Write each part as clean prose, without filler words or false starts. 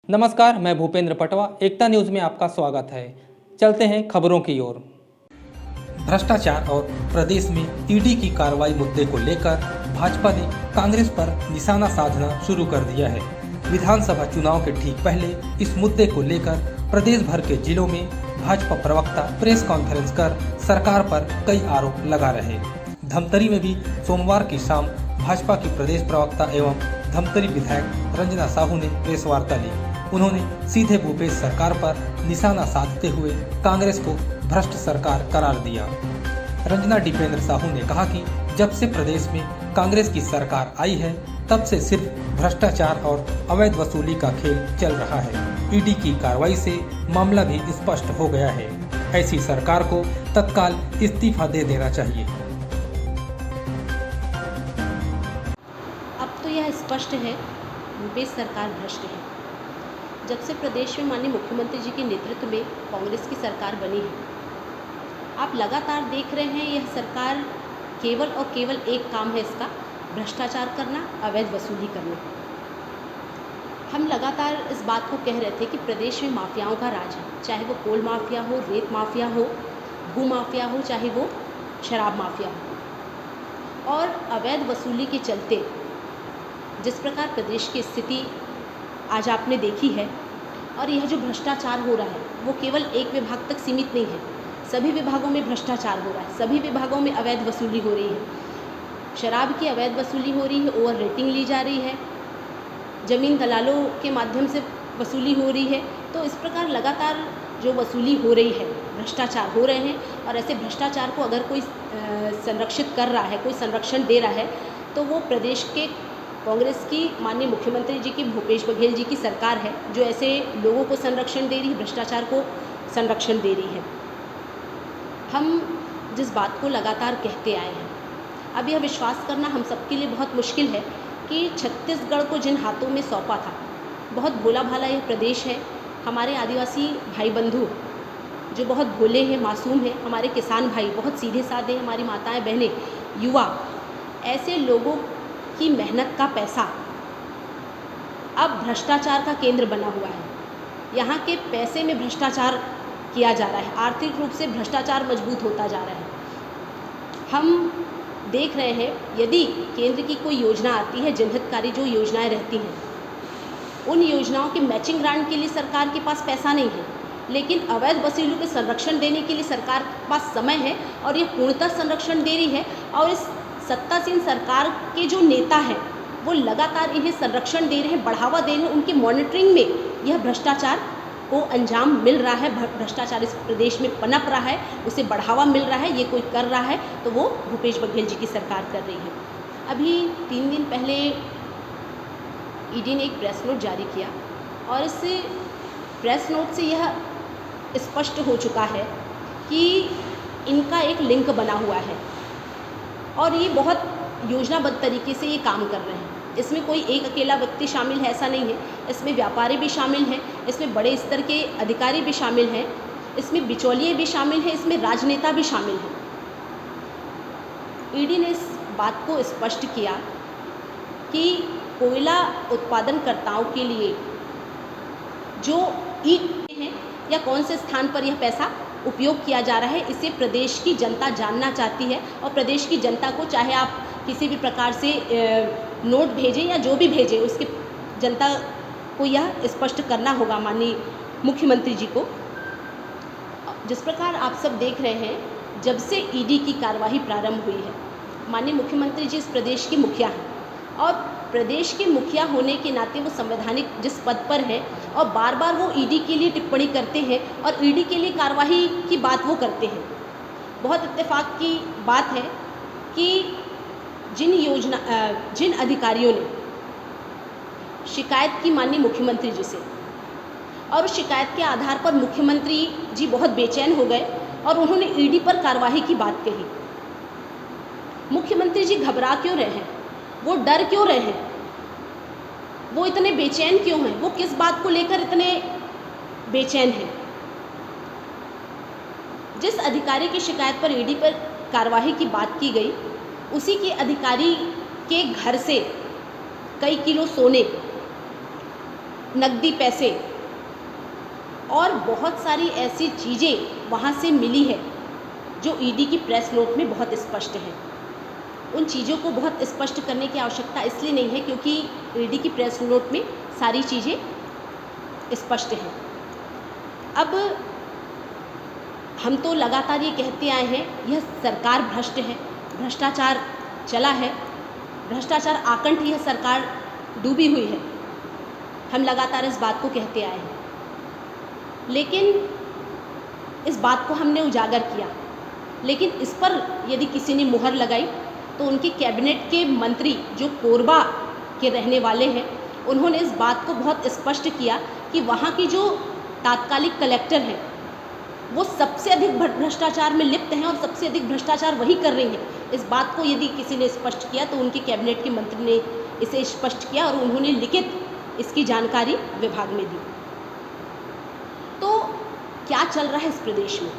नमस्कार, मैं भूपेंद्र पटवा। एकता न्यूज़ में आपका स्वागत है। चलते हैं खबरों की ओर। भ्रष्टाचार और प्रदेश में ईडी की कार्रवाई मुद्दे को लेकर भाजपा ने कांग्रेस पर निशाना साधना शुरू कर दिया है। विधानसभा चुनाव के ठीक पहले इस मुद्दे को लेकर प्रदेश भर के जिलों में भाजपा प्रवक्ता प्रेस कॉन्फ्रेंस कर सरकार पर कई आरोप लगा रहे। धमतरी में भी सोमवार की शाम भाजपा की प्रदेश प्रवक्ता एवं धमतरी विधायक रंजना साहू ने प्रेस वार्ता ली। उन्होंने सीधे भूपेश सरकार पर निशाना साधते हुए कांग्रेस को भ्रष्ट सरकार करार दिया। रंजना दीपेंद्र साहू ने कहा कि जब से प्रदेश में कांग्रेस की सरकार आई है तब से सिर्फ भ्रष्टाचार और अवैध वसूली का खेल चल रहा है। ईडी की कार्रवाई से मामला भी स्पष्ट हो गया है। ऐसी सरकार को तत्काल इस्तीफा दे देना चाहिए। अब तो यह स्पष्ट है, भूपेश सरकार भ्रष्ट है। जब से प्रदेश में माननीय मुख्यमंत्री जी के नेतृत्व में कांग्रेस की सरकार बनी है, आप लगातार देख रहे हैं यह सरकार केवल और केवल एक काम है इसका, भ्रष्टाचार करना, अवैध वसूली करना। हम लगातार इस बात को कह रहे थे कि प्रदेश में माफियाओं का राज है, चाहे वो कोल माफिया हो, रेत माफिया हो, भू माफिया हो, चाहे वो शराब माफिया हो। और अवैध वसूली के चलते जिस प्रकार प्रदेश की स्थिति आज आपने देखी है, और यह जो भ्रष्टाचार हो रहा है वो केवल एक विभाग तक सीमित नहीं है, सभी विभागों में भ्रष्टाचार हो रहा है, सभी विभागों में अवैध वसूली हो रही है। शराब की अवैध वसूली हो रही है, ओवर रेटिंग ली जा रही है, ज़मीन दलालों के माध्यम से वसूली हो रही है। तो इस प्रकार लगातार जो वसूली हो रही है, भ्रष्टाचार हो रहे हैं, और ऐसे भ्रष्टाचार को अगर कोई संरक्षित कर रहा है, कोई संरक्षण दे रहा है, तो वो प्रदेश के कांग्रेस की माननीय मुख्यमंत्री जी की, भूपेश बघेल जी की सरकार है, जो ऐसे लोगों को संरक्षण दे रही है, भ्रष्टाचार को संरक्षण दे रही है। हम जिस बात को लगातार कहते आए हैं, अब यह विश्वास करना हम सबके लिए बहुत मुश्किल है कि छत्तीसगढ़ को जिन हाथों में सौंपा था, बहुत भोला भाला यह प्रदेश है। हमारे आदिवासी भाई बंधु जो बहुत भोले हैं, मासूम हैं, हमारे किसान भाई बहुत सीधे साधे, हमारी माताएं बहनें, युवा, ऐसे लोगों की मेहनत का पैसा अब भ्रष्टाचार का केंद्र बना हुआ है। यहाँ के पैसे में भ्रष्टाचार किया जा रहा है, आर्थिक रूप से भ्रष्टाचार मजबूत होता जा रहा है। हम देख रहे हैं, यदि केंद्र की कोई योजना आती है, जनहितकारी जो योजनाएं रहती हैं, उन योजनाओं के मैचिंग ग्रांट के लिए सरकार के पास पैसा नहीं है, लेकिन अवैध वसूली के संरक्षण देने के लिए सरकार के पास समय है, और ये पूर्णतः संरक्षण दे रही है। और इस सत्तासीन सरकार के जो नेता हैं वो लगातार इन्हें संरक्षण दे रहे हैं, बढ़ावा दे रहे हैं। उनकी मॉनिटरिंग में यह भ्रष्टाचार को अंजाम मिल रहा है, भ्रष्टाचार इस प्रदेश में पनप रहा है, उसे बढ़ावा मिल रहा है। ये कोई कर रहा है तो वो भूपेश बघेल जी की सरकार कर रही है। अभी 3 दिन पहले ईडी ने एक प्रेस नोट जारी किया, और इस प्रेस नोट से यह स्पष्ट हो चुका है कि इनका एक लिंक बना हुआ है, और ये बहुत योजनाबद्ध तरीके से ये काम कर रहे हैं। इसमें कोई एक अकेला व्यक्ति शामिल है ऐसा नहीं है, इसमें व्यापारी भी शामिल हैं, इसमें बड़े स्तर के अधिकारी भी शामिल हैं, इसमें बिचौलिए भी शामिल हैं, इसमें राजनेता भी शामिल हैं। ईडी ने इस बात को स्पष्ट किया कि कोयला उत्पादनकर्ताओं के लिए जो ईडी हैं या कौन से स्थान पर यह पैसा उपयोग किया जा रहा है, इसे प्रदेश की जनता जानना चाहती है। और प्रदेश की जनता को, चाहे आप किसी भी प्रकार से नोट भेजें या जो भी भेजें, उसके जनता को यह स्पष्ट करना होगा माननीय मुख्यमंत्री जी को। जिस प्रकार आप सब देख रहे हैं, जब से ईडी की कार्यवाही प्रारंभ हुई है, माननीय मुख्यमंत्री जी इस प्रदेश के मुखिया हैं, और प्रदेश के मुखिया होने के नाते वो संवैधानिक जिस पद पर है, और बार बार वो ईडी के लिए टिप्पणी करते हैं और ईडी के लिए कार्रवाई की बात वो करते हैं। बहुत इत्तेफाक की बात है कि जिन अधिकारियों ने शिकायत की माननीय मुख्यमंत्री जी से, और उस शिकायत के आधार पर मुख्यमंत्री जी बहुत बेचैन हो गए और उन्होंने ईडी पर कार्रवाई की बात कही। मुख्यमंत्री जी घबरा क्यों रहे हैं, वो डर क्यों रहे हैं, वो इतने बेचैन क्यों हैं, वो किस बात को लेकर इतने बेचैन हैं? जिस अधिकारी की शिकायत पर ईडी पर कार्रवाई की बात की गई, उसी के अधिकारी के घर से कई किलो सोने नकदी पैसे और बहुत सारी ऐसी चीज़ें वहाँ से मिली है जो ईडी की प्रेस नोट में बहुत स्पष्ट है। उन चीज़ों को बहुत स्पष्ट करने की आवश्यकता इसलिए नहीं है क्योंकि ईडी की प्रेस नोट में सारी चीज़ें स्पष्ट हैं। अब हम तो लगातार ये कहते आए हैं, यह सरकार भ्रष्ट है, भ्रष्टाचार चला है, भ्रष्टाचार आकंठ यह सरकार डूबी हुई है। हम लगातार इस बात को कहते आए हैं, लेकिन इस बात को हमने उजागर किया, लेकिन इस पर यदि किसी ने मुहर लगाई तो उनके कैबिनेट के मंत्री जो कोरबा के रहने वाले हैं, उन्होंने इस बात को बहुत स्पष्ट किया कि वहाँ की जो तात्कालिक कलेक्टर हैं वो सबसे अधिक भ्रष्टाचार में लिप्त हैं और सबसे अधिक भ्रष्टाचार वही कर रही हैं। इस बात को यदि किसी ने स्पष्ट किया तो उनके कैबिनेट के मंत्री ने इसे स्पष्ट किया और उन्होंने लिखित इसकी जानकारी विभाग में दी। तो क्या चल रहा है इस प्रदेश में,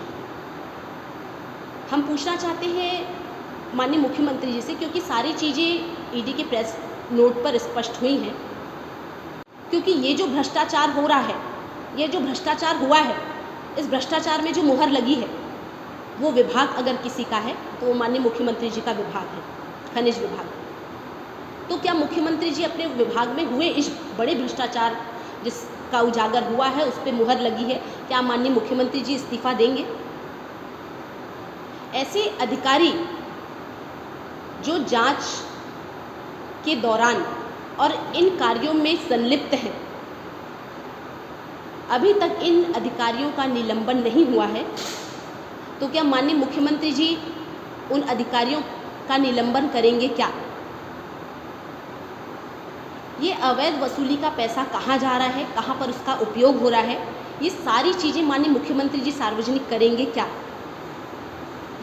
हम पूछना चाहते हैं माननीय मुख्यमंत्री जी से, क्योंकि सारी चीज़ें ईडी के प्रेस नोट पर स्पष्ट हुई हैं। क्योंकि ये जो भ्रष्टाचार हो रहा है, ये जो भ्रष्टाचार हुआ है, इस भ्रष्टाचार में जो मुहर लगी है वो विभाग अगर किसी का है तो वो माननीय मुख्यमंत्री जी का विभाग है, खनिज विभाग। तो क्या मुख्यमंत्री जी अपने विभाग में हुए इस बड़े भ्रष्टाचार जिसका उजागर हुआ है उस पर मुहर लगी है, क्या माननीय मुख्यमंत्री जी इस्तीफा देंगे? ऐसे अधिकारी जो जांच के दौरान और इन कार्यों में संलिप्त हैं, अभी तक इन अधिकारियों का निलंबन नहीं हुआ है, तो क्या माननीय मुख्यमंत्री जी उन अधिकारियों का निलंबन करेंगे क्या? ये अवैध वसूली का पैसा कहाँ जा रहा है, कहाँ पर उसका उपयोग हो रहा है, ये सारी चीज़ें माननीय मुख्यमंत्री जी सार्वजनिक करेंगे क्या?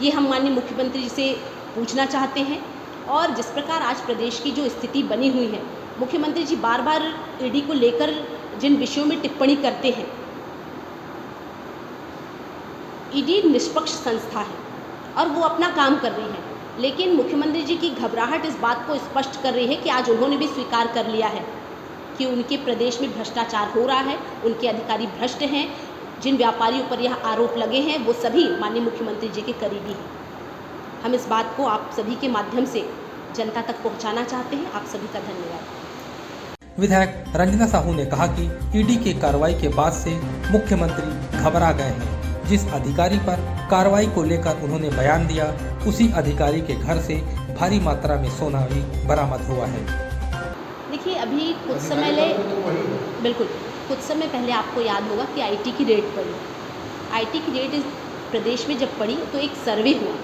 ये हम माननीय मुख्यमंत्री जी से पूछना चाहते हैं। और जिस प्रकार आज प्रदेश की जो स्थिति बनी हुई है, मुख्यमंत्री जी बार बार ईडी को लेकर जिन विषयों में टिप्पणी करते हैं, ईडी निष्पक्ष संस्था है और वो अपना काम कर रही है, लेकिन मुख्यमंत्री जी की घबराहट इस बात को स्पष्ट कर रही है कि आज उन्होंने भी स्वीकार कर लिया है कि उनके प्रदेश में भ्रष्टाचार हो रहा है, उनके अधिकारी भ्रष्ट हैं, जिन व्यापारियों पर यह आरोप लगे हैं वो सभी माननीय मुख्यमंत्री जी के करीबी हैं। हम इस बात को आप सभी के माध्यम से जनता तक पहुंचाना चाहते हैं। आप सभी का धन्यवाद। विधायक रंजना साहू ने कहा कि ईडी की कार्रवाई के बाद से मुख्यमंत्री घबरा गए हैं। जिस अधिकारी पर कार्रवाई को लेकर उन्होंने बयान दिया, उसी अधिकारी के घर से भारी मात्रा में सोना भी बरामद हुआ है। देखिए, अभी कुछ समय पहले आपको याद होगा कि आईटी की रेड पड़ी। आईटी की रेड इस प्रदेश में जब पड़ी तो एक सर्वे हुआ।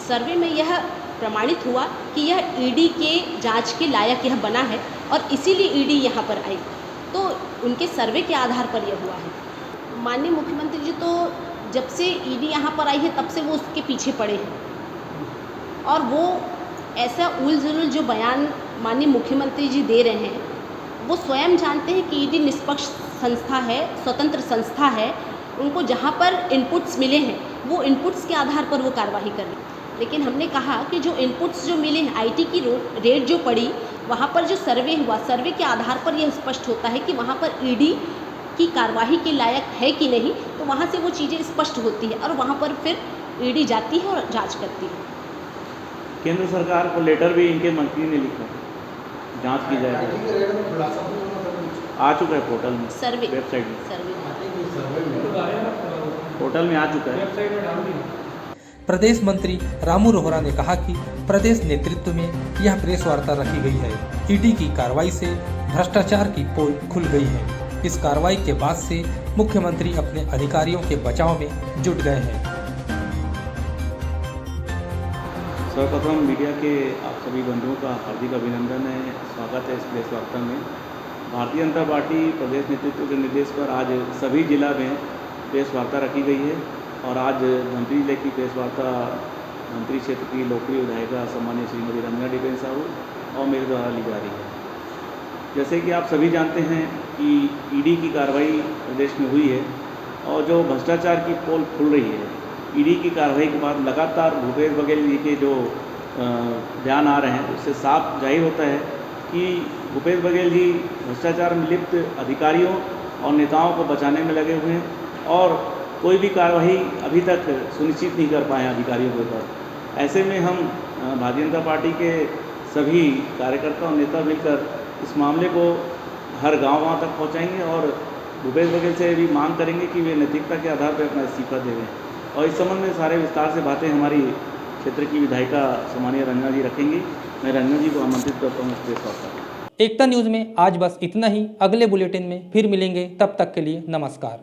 सर्वे में यह प्रमाणित हुआ कि यह ईडी के जांच के लायक यह बना है और इसीलिए ईडी यहाँ पर आई। तो उनके सर्वे के आधार पर यह हुआ है। माननीय मुख्यमंत्री जी तो जब से ईडी यहाँ पर आई है तब से वो उसके पीछे पड़े हैं और वो ऐसा उल-जुलूल जो बयान माननीय मुख्यमंत्री जी दे रहे हैं, वो स्वयं जानते हैं कि ईडी निष्पक्ष संस्था है, स्वतंत्र संस्था है। उनको जहाँ पर इनपुट्स मिले हैं वो इनपुट्स के आधार पर वो कार्रवाई कर रही है। लेकिन हमने कहा कि जो इनपुट्स जो मिले हैं, आईटी की रेड जो पड़ी, वहाँ पर जो सर्वे हुआ, सर्वे के आधार पर यह स्पष्ट होता है कि वहाँ पर ईडी की कार्रवाई के लायक है कि नहीं। तो वहाँ से वो चीज़ें स्पष्ट होती है और वहाँ पर फिर ईडी जाती है और जांच करती है। केंद्र सरकार को लेटर भी इनके मंत्री ने लिखा, जांच की जाए। आ चुका है पोर्टल में, सर्वे वेबसाइट में, पोर्टल में आ चुका है। प्रदेश मंत्री रामू रोहरा ने कहा कि प्रदेश नेतृत्व में यह प्रेस वार्ता रखी गई है। ईडी की कार्रवाई से भ्रष्टाचार की पोल खुल गई है। इस कार्रवाई के बाद से मुख्यमंत्री अपने अधिकारियों के बचाव में जुट गए हैं। सर्वप्रथम मीडिया के आप सभी बंधुओं का हार्दिक अभिनंदन है, स्वागत है इस प्रेस वार्ता में। भारतीय जनता पार्टी प्रदेश नेतृत्व के निर्देश पर आज सभी जिला में प्रेस वार्ता रखी गई है और आज धमतरी जिले की प्रेस वार्ता धमतरी क्षेत्र की लोकप्रिय विधायिका सम्मानीय श्रीमती रंजना डिपेन साहू और मेरे द्वारा ली जा रही है। जैसे कि आप सभी जानते हैं कि ईडी की कार्रवाई प्रदेश में हुई है और जो भ्रष्टाचार की पोल खुल रही है, ईडी की कार्रवाई के बाद लगातार भूपेश बघेल जी के जो बयान आ रहे हैं, उससे साफ जाहिर होता है कि भूपेश बघेल जी भ्रष्टाचार में लिप्त अधिकारियों और नेताओं को बचाने में लगे हुए हैं और कोई भी कार्रवाई अभी तक सुनिश्चित नहीं कर पाए हैं अधिकारियों के ऊपर। ऐसे में हम भारतीय जनता पार्टी के सभी कार्यकर्ता और नेता मिलकर इस मामले को हर गांव तक पहुंचाएंगे और भूपेश बघेल से भी मांग करेंगे कि वे नैतिकता के आधार पर अपना इस्तीफा दें। और इस संबंध में सारे विस्तार से बातें हमारी क्षेत्र की विधायिका सम्मानीय रंजना जी रखेंगी। मैं रंजना जी को आमंत्रित करता हूँ इस प्रेस वार्ता में। एकता न्यूज़ में आज बस इतना ही। अगले बुलेटिन में फिर मिलेंगे, तब तक के लिए नमस्कार।